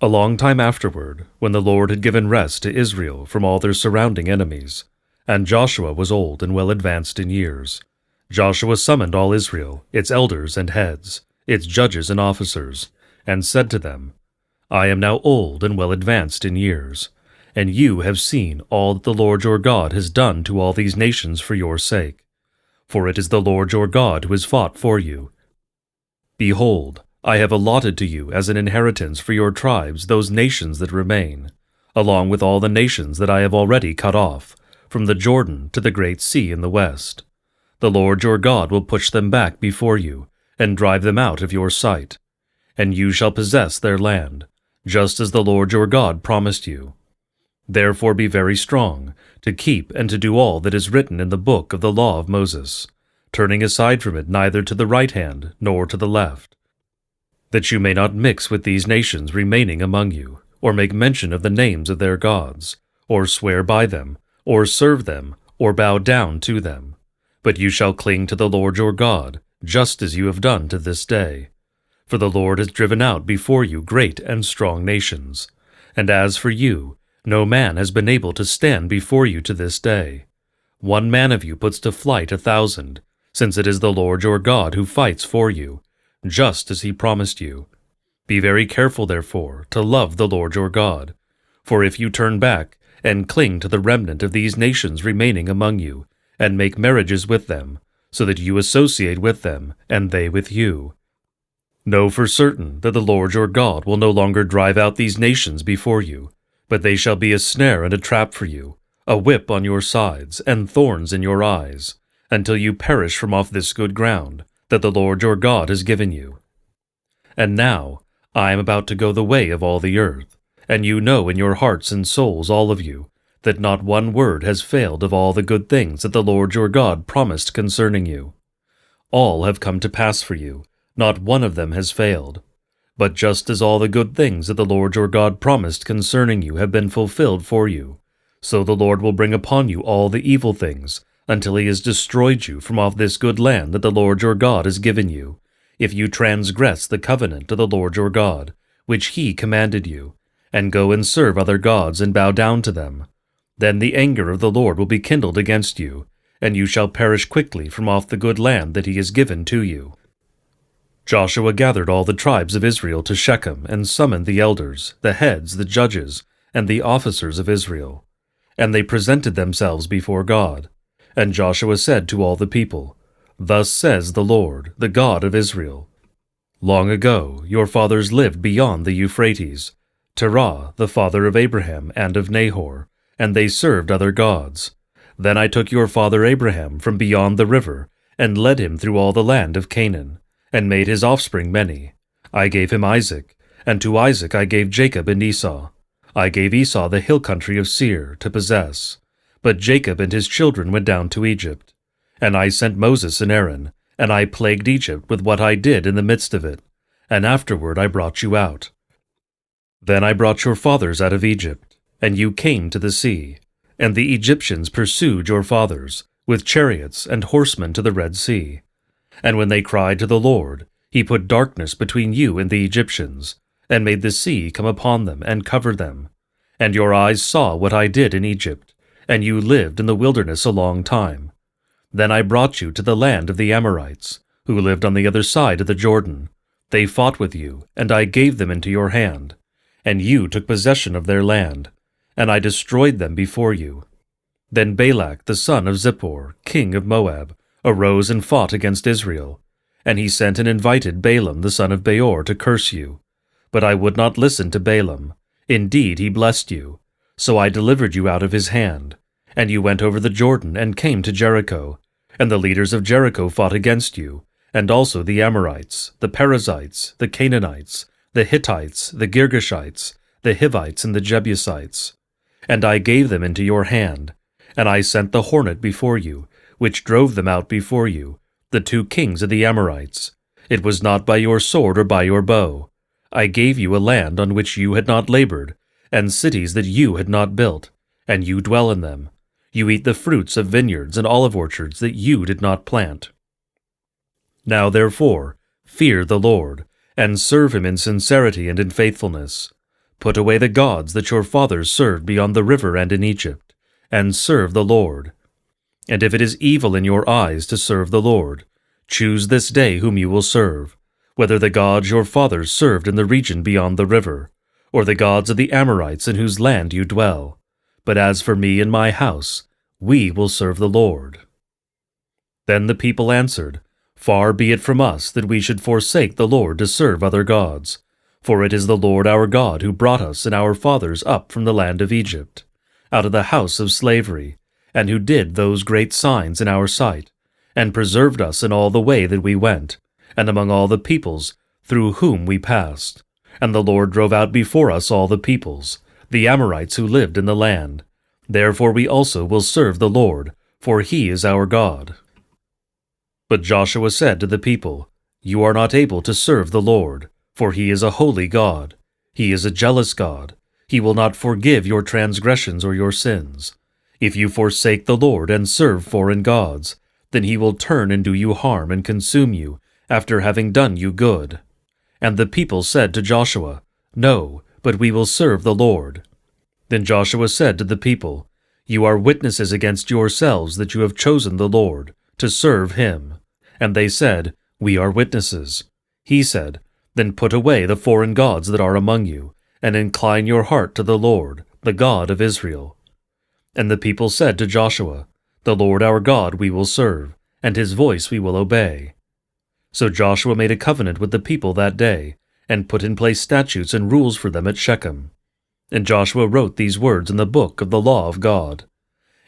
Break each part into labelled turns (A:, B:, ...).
A: A long time afterward, when the Lord had given rest to Israel from all their surrounding enemies, and Joshua was old and well advanced in years, Joshua summoned all Israel, its elders and heads, its judges and officers, and said to them, I am now old and well advanced in years, and you have seen all that the Lord your God has done to all these nations for your sake. For it is the Lord your God who has fought for you. Behold, I have allotted to you as an inheritance for your tribes those nations that remain, along with all the nations that I have already cut off, from the Jordan to the great sea in the west. The Lord your God will push them back before you, and drive them out of your sight. And you shall possess their land, just as the Lord your God promised you. Therefore be very strong, to keep and to do all that is written in the book of the law of Moses, turning aside from it neither to the right hand nor to the left, that you may not mix with these nations remaining among you, or make mention of the names of their gods, or swear by them, or serve them, or bow down to them. But you shall cling to the Lord your God, just as you have done to this day. For the Lord has driven out before you great and strong nations. And as for you, no man has been able to stand before you to this day. 1 man of you puts to flight 1,000, since it is the Lord your God who fights for you, just as he promised you. Be very careful, therefore, to love the Lord your God. For if you turn back, and cling to the remnant of these nations remaining among you, and make marriages with them, so that you associate with them, and they with you, know for certain that the Lord your God will no longer drive out these nations before you, but they shall be a snare and a trap for you, a whip on your sides, and thorns in your eyes, until you perish from off this good ground that the Lord your God has given you. And now I am about to go the way of all the earth, and you know in your hearts and souls, all of you, that not one word has failed of all the good things that the Lord your God promised concerning you. All have come to pass for you, not one of them has failed. But just as all the good things that the Lord your God promised concerning you have been fulfilled for you, so the Lord will bring upon you all the evil things, until he has destroyed you from off this good land that the Lord your God has given you, if you transgress the covenant of the Lord your God, which he commanded you, and go and serve other gods and bow down to them. Then the anger of the Lord will be kindled against you, and you shall perish quickly from off the good land that he has given to you. Joshua gathered all the tribes of Israel to Shechem and summoned the elders, the heads, the judges, and the officers of Israel. And they presented themselves before God. And Joshua said to all the people, Thus says the Lord, the God of Israel, Long ago your fathers lived beyond the Euphrates, Terah, the father of Abraham and of Nahor, and they served other gods. Then I took your father Abraham from beyond the river, and led him through all the land of Canaan, and made his offspring many. I gave him Isaac, and to Isaac I gave Jacob and Esau. I gave Esau the hill country of Seir to possess. But Jacob and his children went down to Egypt. And I sent Moses and Aaron, and I plagued Egypt with what I did in the midst of it, and afterward I brought you out. Then I brought your fathers out of Egypt, and you came to the sea, and the Egyptians pursued your fathers, with chariots and horsemen to the Red Sea. And when they cried to the Lord, he put darkness between you and the Egyptians, and made the sea come upon them and cover them. And your eyes saw what I did in Egypt, and you lived in the wilderness a long time. Then I brought you to the land of the Amorites, who lived on the other side of the Jordan. They fought with you, and I gave them into your hand. And you took possession of their land, and I destroyed them before you. Then Balak the son of Zippor, king of Moab, arose and fought against Israel. And he sent and invited Balaam the son of Beor to curse you. But I would not listen to Balaam. Indeed, he blessed you. So I delivered you out of his hand. And you went over the Jordan and came to Jericho. And the leaders of Jericho fought against you, and also the Amorites, the Perizzites, the Canaanites, the Hittites, the Girgashites, the Hivites, and the Jebusites. And I gave them into your hand. And I sent the hornet before you, which drove them out before you, the 2 kings of the Amorites. It was not by your sword or by your bow. I gave you a land on which you had not labored, and cities that you had not built, and you dwell in them. You eat the fruits of vineyards and olive orchards that you did not plant. Now therefore, fear the Lord, and serve him in sincerity and in faithfulness. Put away the gods that your fathers served beyond the river and in Egypt, and serve the Lord. And if it is evil in your eyes to serve the Lord, choose this day whom you will serve, whether the gods your fathers served in the region beyond the river, or the gods of the Amorites in whose land you dwell. But as for me and my house, we will serve the Lord." Then the people answered, "Far be it from us that we should forsake the Lord to serve other gods. For it is the Lord our God who brought us and our fathers up from the land of Egypt, out of the house of slavery, and who did those great signs in our sight, and preserved us in all the way that we went, and among all the peoples through whom we passed. And the Lord drove out before us all the peoples, the Amorites who lived in the land. Therefore we also will serve the Lord, for he is our God." But Joshua said to the people, "You are not able to serve the Lord, for he is a holy God. He is a jealous God. He will not forgive your transgressions or your sins. If you forsake the Lord and serve foreign gods, then he will turn and do you harm and consume you after having done you good." And the people said to Joshua, "No, but we will serve the Lord." Then Joshua said to the people, "You are witnesses against yourselves that you have chosen the Lord, to serve him." And they said, "We are witnesses." He said, "Then put away the foreign gods that are among you, and incline your heart to the Lord, the God of Israel." And the people said to Joshua, "The Lord our God we will serve, and his voice we will obey." So Joshua made a covenant with the people that day, and put in place statutes and rules for them at Shechem. And Joshua wrote these words in the book of the law of God.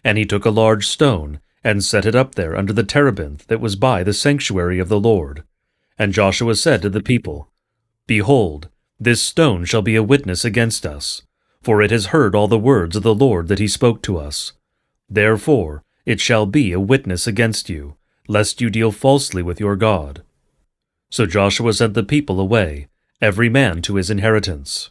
A: And he took a large stone, and set it up there under the terebinth that was by the sanctuary of the Lord. And Joshua said to the people, "Behold, this stone shall be a witness against us, for it has heard all the words of the Lord that he spoke to us. Therefore it shall be a witness against you, lest you deal falsely with your God." So Joshua sent the people away, every man to his inheritance.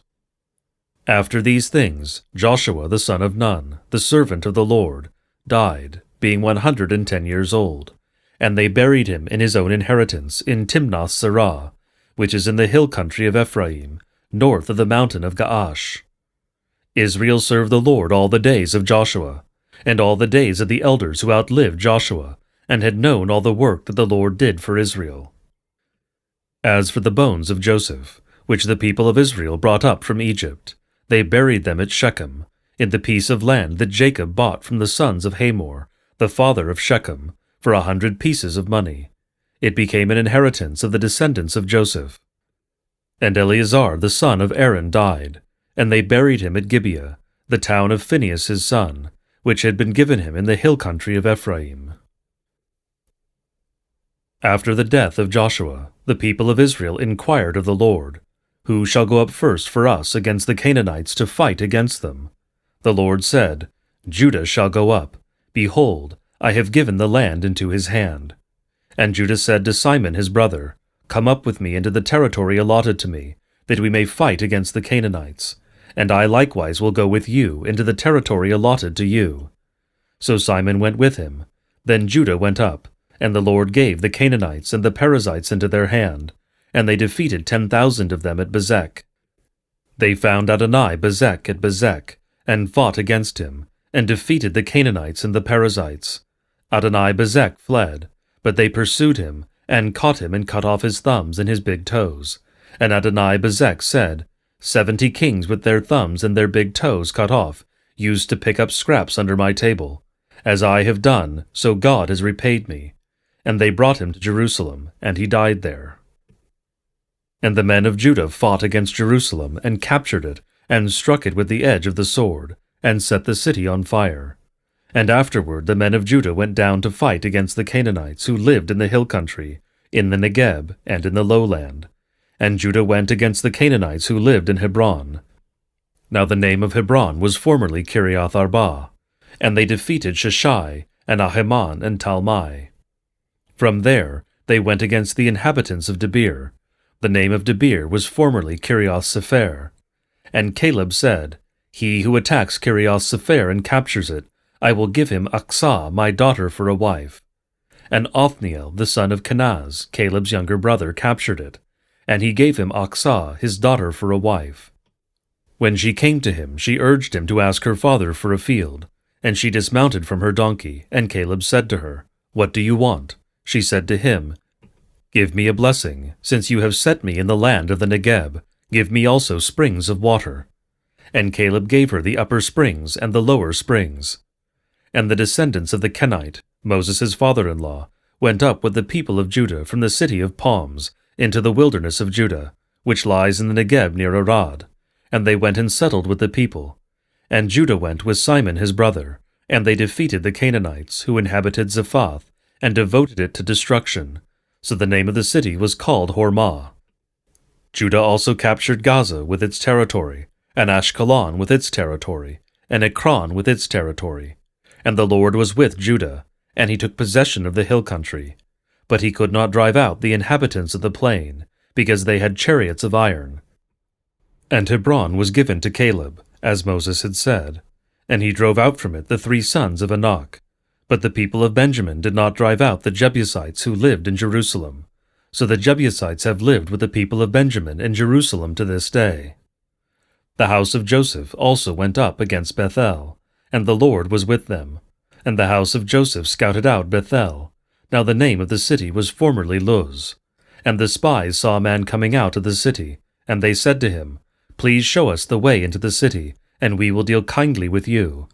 A: After these things, Joshua the son of Nun, the servant of the Lord, died, being 110 years old, and they buried him in his own inheritance in Timnath-Serah, which is in the hill country of Ephraim, north of the mountain of Gaash. Israel served the Lord all the days of Joshua, and all the days of the elders who outlived Joshua, and had known all the work that the Lord did for Israel. As for the bones of Joseph, which the people of Israel brought up from Egypt, they buried them at Shechem, in the piece of land that Jacob bought from the sons of Hamor, the father of Shechem, for 100 pieces of money. It became an inheritance of the descendants of Joseph. And Eleazar the son of Aaron died, and they buried him at Gibeah, the town of Phinehas his son, which had been given him in the hill country of Ephraim. After the death of Joshua, the people of Israel inquired of the Lord, "Who shall go up first for us against the Canaanites to fight against them?" The Lord said, "Judah shall go up. Behold, I have given the land into his hand." And Judah said to Simon his brother, "Come up with me into the territory allotted to me, that we may fight against the Canaanites. And I likewise will go with you into the territory allotted to you." So Simon went with him. Then Judah went up, and the Lord gave the Canaanites and the Perizzites into their hand, and they defeated 10,000 of them at Bezek. They found Adonai-Bezek at Bezek, and fought against him, and defeated the Canaanites and the Perizzites. Adonai-Bezek fled, but they pursued him, and caught him and cut off his thumbs and his big toes. And Adonai-Bezek said, 70 kings with their thumbs and their big toes cut off used to pick up scraps under my table. As I have done, so God has repaid me. And they brought him to Jerusalem, and he died there. And the men of Judah fought against Jerusalem, and captured it, and struck it with the edge of the sword, and set the city on fire. And afterward the men of Judah went down to fight against the Canaanites who lived in the hill country, in the Negeb, and in the lowland. And Judah went against the Canaanites who lived in Hebron. Now the name of Hebron was formerly Kiriath Arba, and they defeated Sheshai, and Ahiman, and Talmai. From there they went against the inhabitants of Debir. The name of Debir was formerly Kiriath Sepher. And Caleb said, "He who attacks Kiriath Sepher and captures it, I will give him Aksah, my daughter, for a wife." And Othniel, the son of Kenaz, Caleb's younger brother, captured it, and he gave him Aksah, his daughter, for a wife. When she came to him, she urged him to ask her father for a field. And she dismounted from her donkey, and Caleb said to her, "What do you want?" She said to him, "Give me a blessing, since you have set me in the land of the Negeb. Give me also springs of water." And Caleb gave her the upper springs and the lower springs. And the descendants of the Kenite, Moses' father-in-law, went up with the people of Judah from the city of palms into the wilderness of Judah, which lies in the Negeb near Arad. And they went and settled with the people. And Judah went with Simon his brother, and they defeated the Canaanites who inhabited Zaphath, and devoted it to destruction. So the name of the city was called Hormah. Judah also captured Gaza with its territory, and Ashkelon with its territory, and Ekron with its territory. And the Lord was with Judah, and he took possession of the hill country. But he could not drive out the inhabitants of the plain, because they had chariots of iron. And Hebron was given to Caleb, as Moses had said, and he drove out from it the 3 sons of Anak. But the people of Benjamin did not drive out the Jebusites who lived in Jerusalem. So the Jebusites have lived with the people of Benjamin in Jerusalem to this day. The house of Joseph also went up against Bethel, and the Lord was with them. And the house of Joseph scouted out Bethel. Now the name of the city was formerly Luz. And the spies saw a man coming out of the city, and they said to him, "Please show us the way into the city, and we will deal kindly with you."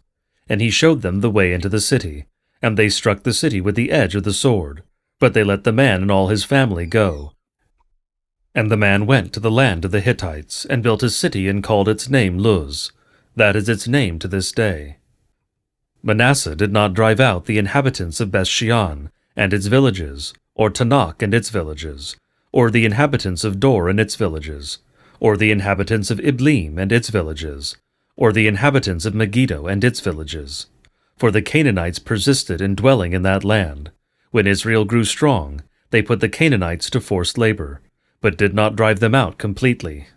A: And he showed them the way into the city, and they struck the city with the edge of the sword, but they let the man and all his family go. And the man went to the land of the Hittites, and built a city and called its name Luz. That is its name to this day. Manasseh did not drive out the inhabitants of Beth-shean and its villages, or Tanakh and its villages, or the inhabitants of Dor and its villages, or the inhabitants of Ibleam and its villages, or the inhabitants of Megiddo and its villages. For the Canaanites persisted in dwelling in that land. When Israel grew strong, they put the Canaanites to forced labor, but did not drive them out completely.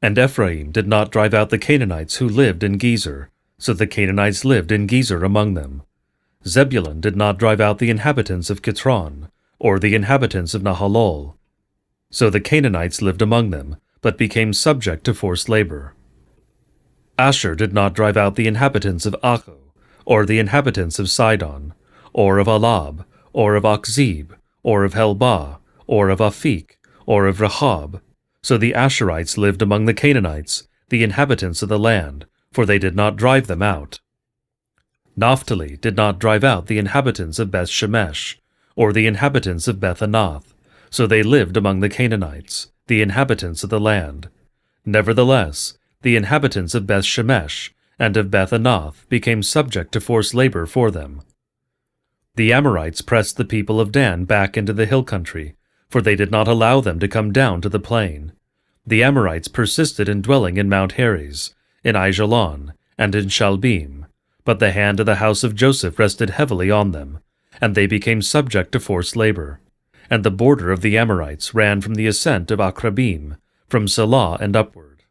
A: And Ephraim did not drive out the Canaanites who lived in Gezer, so the Canaanites lived in Gezer among them. Zebulun did not drive out the inhabitants of Kitron, or the inhabitants of Nahalol. So the Canaanites lived among them, but became subject to forced labor. Asher did not drive out the inhabitants of Akko, or the inhabitants of Sidon, or of Alab, or of Akzib, or of Helbah, or of Aphik, or of Rahab. So the Asherites lived among the Canaanites, the inhabitants of the land, for they did not drive them out. Naphtali did not drive out the inhabitants of Beth-shemesh, or the inhabitants of Beth-anath, so they lived among the Canaanites, the inhabitants of the land. Nevertheless, the inhabitants of Beth-shemesh and of Beth-anath became subject to forced labor for them. The Amorites pressed the people of Dan back into the hill country, for they did not allow them to come down to the plain. The Amorites persisted in dwelling in Mount Heres, in Aijalon, and in Shalbim, but the hand of the house of Joseph rested heavily on them, and they became subject to forced labor. And the border of the Amorites ran from the ascent of Akrabim, from Selah and upward.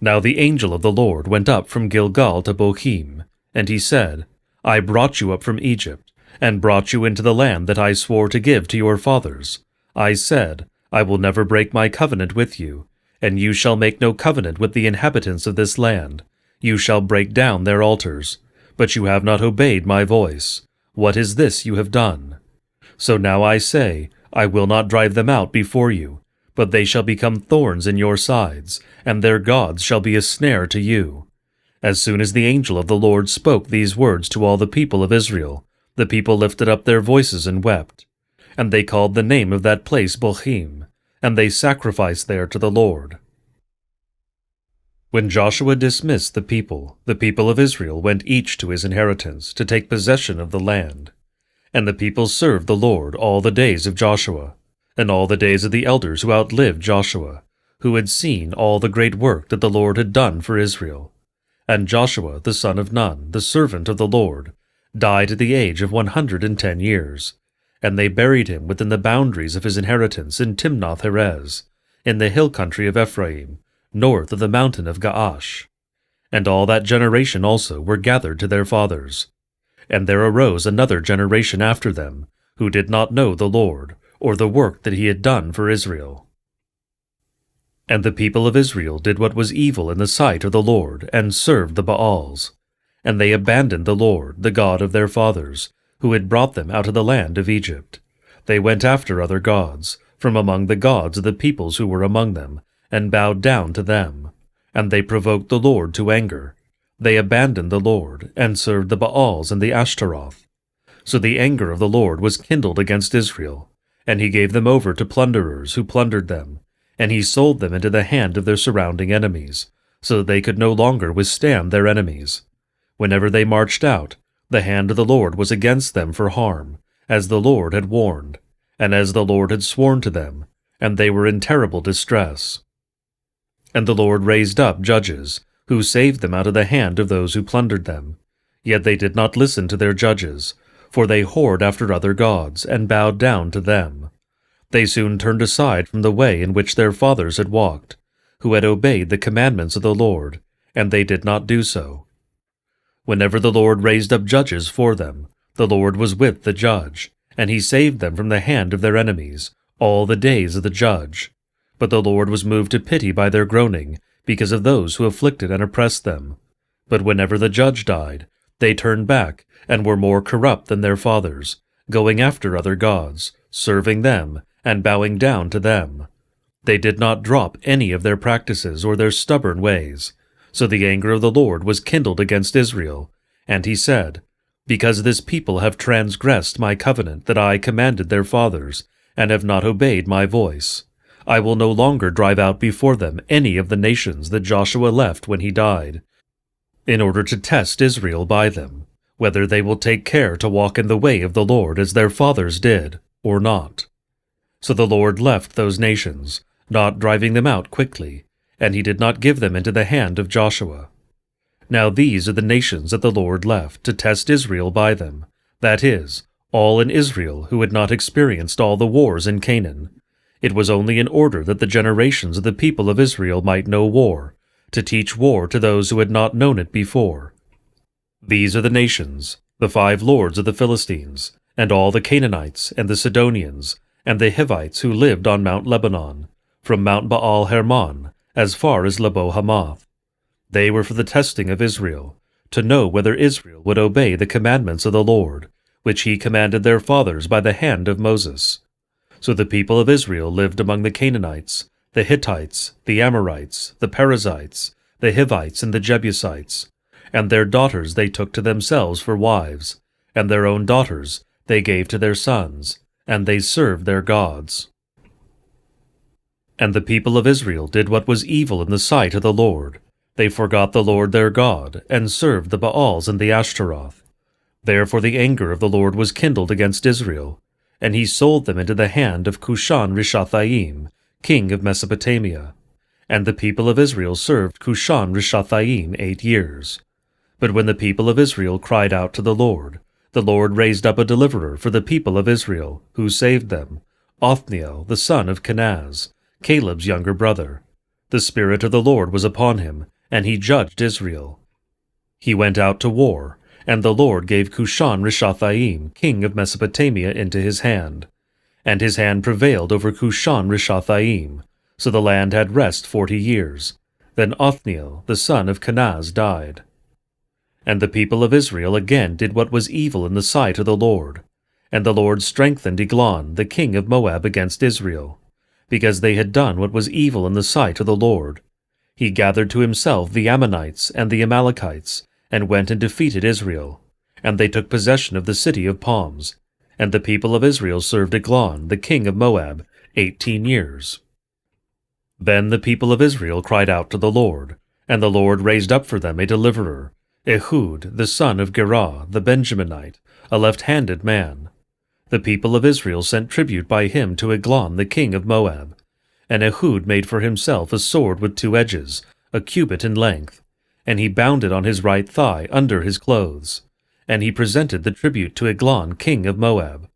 A: Now the angel of the Lord went up from Gilgal to Bochim, and he said, "I brought you up from Egypt, and brought you into the land that I swore to give to your fathers. I said, I will never break my covenant with you, and you shall make no covenant with the inhabitants of this land. You shall break down their altars. But you have not obeyed my voice. What is this you have done? So now I say, I will not drive them out before you, but they shall become thorns in your sides, and their gods shall be a snare to you." As soon as the angel of the Lord spoke these words to all the people of Israel, the people lifted up their voices and wept. And they called the name of that place Bochim, and they sacrificed there to the Lord. When Joshua dismissed the people of Israel went each to his inheritance to take possession of the land. And the people served the Lord all the days of Joshua, and all the days of the elders who outlived Joshua, who had seen all the great work that the Lord had done for Israel. And Joshua the son of Nun, the servant of the Lord, died at the age of 110 years. And they buried him within the boundaries of his inheritance in Timnath-Heres, in the hill country of Ephraim, north of the mountain of Gaash. And all that generation also were gathered to their fathers. And there arose another generation after them, who did not know the Lord, or the work that he had done for Israel. And the people of Israel did what was evil in the sight of the Lord, and served the Baals. And they abandoned the Lord, the God of their fathers, who had brought them out of the land of Egypt. They went after other gods, from among the gods of the peoples who were among them, and bowed down to them. And they provoked the Lord to anger. They abandoned the Lord, and served the Baals and the Ashtaroth. So the anger of the Lord was kindled against Israel, and he gave them over to plunderers who plundered them, and he sold them into the hand of their surrounding enemies, so that they could no longer withstand their enemies. Whenever they marched out, the hand of the Lord was against them for harm, as the Lord had warned, and as the Lord had sworn to them, and they were in terrible distress. And the Lord raised up judges, who saved them out of the hand of those who plundered them. Yet they did not listen to their judges, for they whored after other gods, and bowed down to them. They soon turned aside from the way in which their fathers had walked, who had obeyed the commandments of the Lord, and they did not do so. Whenever the Lord raised up judges for them, the Lord was with the judge, and he saved them from the hand of their enemies all the days of the judge. But the Lord was moved to pity by their groaning, because of those who afflicted and oppressed them. But whenever the judge died, they turned back, and were more corrupt than their fathers, going after other gods, serving them, and bowing down to them. They did not drop any of their practices or their stubborn ways. So the anger of the Lord was kindled against Israel, and he said, Because this people have transgressed my covenant that I commanded their fathers, and have not obeyed my voice, I will no longer drive out before them any of the nations that Joshua left when he died, in order to test Israel by them, whether they will take care to walk in the way of the Lord as their fathers did, or not. So the Lord left those nations, not driving them out quickly, and he did not give them into the hand of Joshua. Now these are the nations that the Lord left to test Israel by them, that is, all in Israel who had not experienced all the wars in Canaan. It was only in order that the generations of the people of Israel might know war, to teach war to those who had not known it before. These are the nations, the 5 lords of the Philistines, and all the Canaanites, and the Sidonians, and the Hivites who lived on Mount Lebanon, from Mount Baal Hermon, as far as Lebo Hamath. They were for the testing of Israel, to know whether Israel would obey the commandments of the Lord, which he commanded their fathers by the hand of Moses. So the people of Israel lived among the Canaanites, the Hittites, the Amorites, the Perizzites, the Hivites, and the Jebusites, and their daughters they took to themselves for wives, and their own daughters they gave to their sons, and they served their gods. And the people of Israel did what was evil in the sight of the Lord. They forgot the Lord their God, and served the Baals and the Ashtaroth. Therefore the anger of the Lord was kindled against Israel, and he sold them into the hand of Cushan-Rishathaim, king of Mesopotamia. And the people of Israel served Cushan-Rishathaim 8 years. But when the people of Israel cried out to the Lord raised up a deliverer for the people of Israel, who saved them, Othniel the son of Kenaz, Caleb's younger brother. The Spirit of the Lord was upon him, and he judged Israel. He went out to war, and the Lord gave Cushan-Rishathaim, king of Mesopotamia, into his hand. And his hand prevailed over Cushan-Rishathaim, so the land had rest 40 years. Then Othniel the son of Kenaz died. And the people of Israel again did what was evil in the sight of the Lord. And the Lord strengthened Eglon the king of Moab against Israel, because they had done what was evil in the sight of the Lord. He gathered to himself the Ammonites and the Amalekites, and went and defeated Israel. And they took possession of the city of palms. And the people of Israel served Eglon the king of Moab 18 years. Then the people of Israel cried out to the Lord, and the Lord raised up for them a deliverer, Ehud the son of Gerah the Benjaminite, a left-handed man. The people of Israel sent tribute by him to Eglon the king of Moab. And Ehud made for himself a sword with 2 edges, a cubit in length, and he bound it on his right thigh under his clothes. And he presented the tribute to Eglon king of Moab.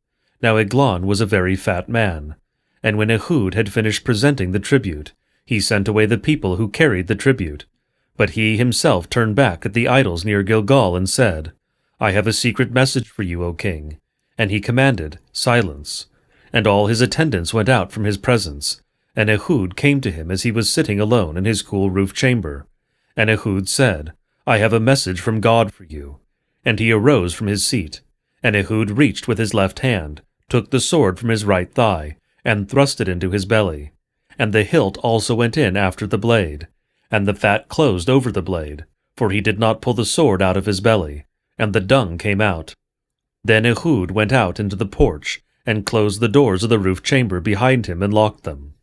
A: Now Eglon was a very fat man. And when Ehud had finished presenting the tribute, he sent away the people who carried the tribute. But he himself turned back at the idols near Gilgal and said, I have a secret message for you, O king. And he commanded, Silence. And all his attendants went out from his presence. And Ehud came to him as he was sitting alone in his cool roof chamber. And Ehud said, I have a message from God for you. And he arose from his seat. And Ehud reached with his left hand, took the sword from his right thigh, and thrust it into his belly. And the hilt also went in after the blade. And the fat closed over the blade, for he did not pull the sword out of his belly, and the dung came out. Then Ehud went out into the porch, and closed the doors of the roof chamber behind him and locked them.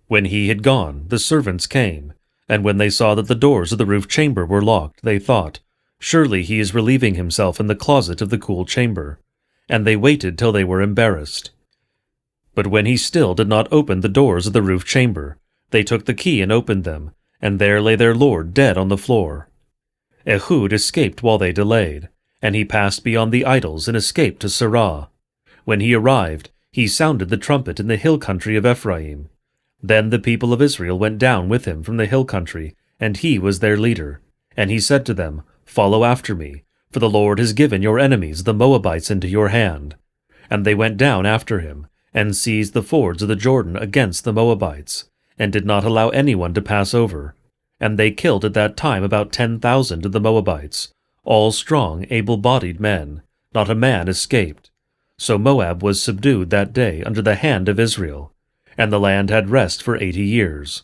A: When he had gone, the servants came, and when they saw that the doors of the roof chamber were locked, they thought, Surely he is relieving himself in the closet of the cool chamber. And they waited till they were embarrassed. But when he still did not open the doors of the roof chamber, they took the key and opened them, and there lay their lord dead on the floor. Ehud escaped while they delayed, and he passed beyond the idols and escaped to Serah. When he arrived, he sounded the trumpet in the hill country of Ephraim. Then the people of Israel went down with him from the hill country, and he was their leader. And he said to them, Follow after me, for the Lord has given your enemies the Moabites into your hand. And they went down after him, and seized the fords of the Jordan against the Moabites, and did not allow anyone to pass over. And they killed at that time about 10,000 of the Moabites, all strong, able-bodied men. Not a man escaped. So Moab was subdued that day under the hand of Israel, and the land had rest for 80 years.